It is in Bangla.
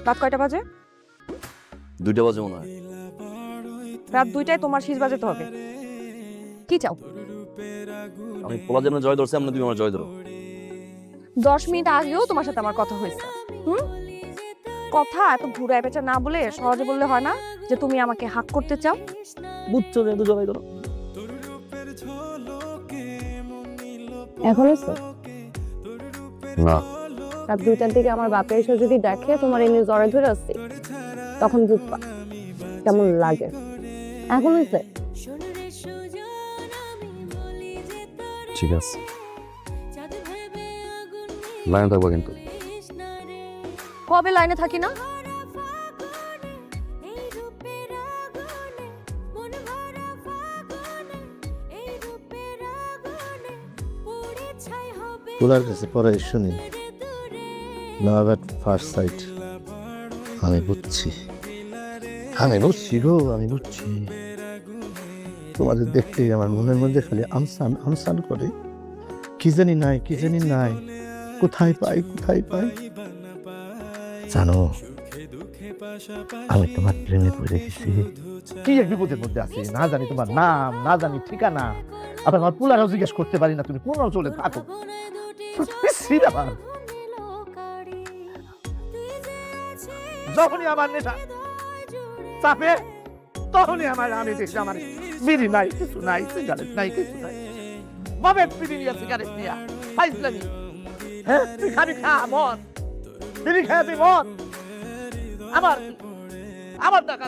রাত কয়টা বাজে? 2টা বাজে মনে হয়। রাত 2টায় তোমার শীষ বাজাতে হবে। কি চাও? আমি পোলা যেন জয় ধরছে, আমরা তুমি আমার জয় ধরো। 10 মিনিট আগেও তোমার সাথে আমার কথা হয়েছে। কথা এত ঘুরায় পেঁচা না বলে সহজে বললে হয় না যে তুমি আমাকে হাক করতে চাও? বুঝছো যেহেতু জয় ধরো। এখন এসো না, রাত 2টার দিকে আমার বাপের এসে যদি দেখে তোমার এমনি জ্বরে ধরে আসছি, তখন বুঝবা কেমন লাগে। এখন হয়েছে? ঠিক আছে, লাইনে থাকবো কিন্তু। কবে লাইনে থাকি না? পোলার কাছে পরে শুনি লাভ এট ফার্স্ট সাইট। আমি বুঝছি গো, আমি বুঝছি। তোমাদের দেখতেই আমার মনের মধ্যে খালি আমসান আমসান করে। কি জানি নাই, কোথায় পাই। জানো, আমি তোমার প্রেমে পড়ে গেছি। কি এক বিপদের মধ্যে আছি, না জানি তোমার নাম, না জানি ঠিকানা। আবার আমার পোলারাও জিজ্ঞেস করতে পারি না তুমি কোন অঞ্চলে থাকো। যখনই আমার নেশা চাপে, তখনই আমি দেখি আমার বিড়ি নাই, কিছু নাই, সিগারেট নাই, কিছু নাই। বাবের বিড়ি নিয়ে সিগারেট নিয়ে ফাইজলামি। হ্যাঁ, তুই খাবি খা মদ, বিড়ি খাবি মদ। আমার টাকা